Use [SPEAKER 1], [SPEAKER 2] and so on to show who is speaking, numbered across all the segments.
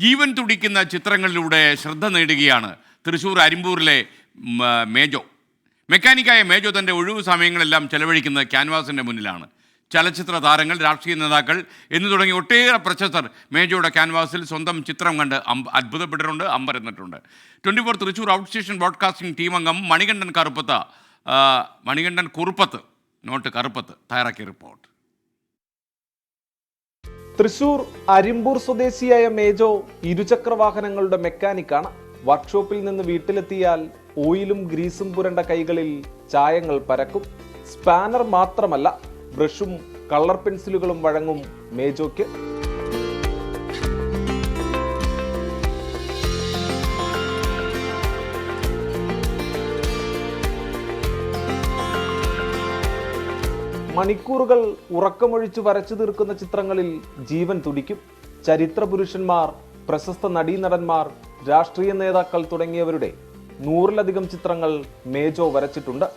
[SPEAKER 1] ജീവൻ തുടിക്കുന്ന ചിത്രങ്ങളിലൂടെ ശ്രദ്ധ നേടുകയാണ് തൃശ്ശൂർ അരിമ്പൂരിലെ മേജോ. മെക്കാനിക്കായ മേജോ തൻ്റെ ഒഴിവു സമയങ്ങളെല്ലാം ചെലവഴിക്കുന്നത് ക്യാൻവാസിൻ്റെ മുന്നിലാണ്. ചലച്ചിത്ര താരങ്ങൾ, രാഷ്ട്രീയ നേതാക്കൾ എന്നു തുടങ്ങി ഒട്ടേറെ പ്രശസ്തർ മേജോയുടെ ക്യാൻവാസിൽ സ്വന്തം ചിത്രം കണ്ട് അത്ഭുതപ്പെട്ടിട്ടുണ്ട്, അമ്പരന്നിട്ടുണ്ട്. 24 Thrissur out station broadcasting team അംഗം മണികണ്ഠൻ കുറുപ്പത്ത് തയ്യാറാക്കിയ റിപ്പോർട്ട്.
[SPEAKER 2] തൃശൂർ അരിമ്പൂർ സ്വദേശിയായ മേജോ ഇരുചക്രവാഹനങ്ങളുടെ മെക്കാനിക്കാണ്. വർക്ക്ഷോപ്പിൽ നിന്ന് വീട്ടിലെത്തിയാൽ ഓയിലും ഗ്രീസും പുരണ്ട കൈകളിൽ ചായങ്ങൾ പരക്കും. സ്പാനർ മാത്രമല്ല, ബ്രഷും കളർ പെൻസിലുകളും വഴങ്ങും മേജോയ്ക്ക്. മണിക്കൂറുകൾ ഉറക്കമൊഴിച്ച് വരച്ചു തീർക്കുന്ന ചിത്രങ്ങളിൽ ജീവൻ തുടിക്കും. ചരിത്ര പുരുഷന്മാർ, പ്രശസ്ത നടീനടന്മാർ, രാഷ്ട്രീയ നേതാക്കൾ തുടങ്ങിയവരുടെ 100-ലധികം ചിത്രങ്ങൾ മേജോ വരച്ചിട്ടുണ്ട്.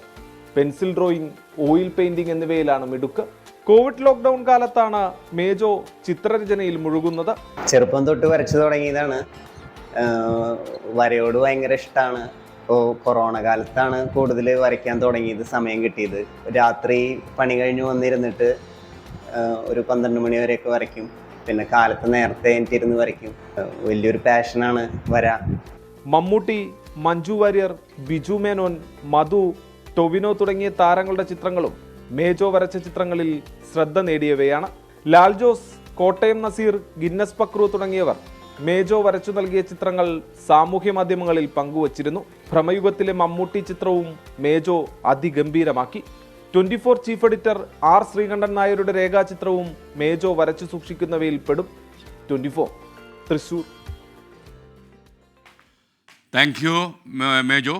[SPEAKER 2] പെൻസിൽ ഡ്രോയിങ്, ഓയിൽ പെയിന്റിംഗ് എന്നിവയിലാണ് മിടുക്ക്. കോവിഡ് ലോക്ക്ഡൌൺ കാലത്താണ് മേജോ ചിത്രരചനയിൽ മുഴുകുന്നത്.
[SPEAKER 3] ചെറുപ്പം തൊട്ട് വരച്ചു തുടങ്ങിയതാണ്. വരയോട് ഭയങ്കര ഇഷ്ടമാണ്. ഇപ്പോൾ കൊറോണ കാലത്താണ് കൂടുതൽ വരയ്ക്കാൻ തുടങ്ങിയത്, സമയം കിട്ടിയത്. രാത്രി പണി കഴിഞ്ഞ് വന്നിരുന്നിട്ട് ഒരു 12 മണി വരെയൊക്കെ വരയ്ക്കും. പിന്നെ കാലത്ത് നേരത്തെ എനിക്കിരുന്ന് വരയ്ക്കും. വലിയൊരു പാഷനാണ് വര.
[SPEAKER 2] മമ്മൂട്ടി, മഞ്ജു വാര്യർ, ബിജു മേനോൻ, മധു, ടൊവിനോ തുടങ്ങിയ താരങ്ങളുടെ ചിത്രങ്ങളും മേജോ വരച്ച ചിത്രങ്ങളിൽ ശ്രദ്ധ നേടിയവയാണ്. ലാൽ ജോസ്, കോട്ടയം നസീർ, ഗിന്നസ് പക്രു തുടങ്ങിയവർ മേജോ വരച്ചു നൽകിയ ചിത്രങ്ങൾ സാമൂഹ്യ മാധ്യമങ്ങളിൽ പങ്കുവച്ചിരുന്നു. ഭ്രമയുഗത്തിലെ മമ്മൂട്ടി ചിത്രവും മേജോ അതിഗംഭീരമാക്കി. 24 ചീഫ് എഡിറ്റർ ആർ ശ്രീകണ്ഠൻ നായരുടെ രേഖാചിത്രവും മേജോ വരച്ചു സൂക്ഷിക്കുന്നവയിൽ പെടും. 24 തൃശ്ശൂർ.
[SPEAKER 1] Thank you Mejo.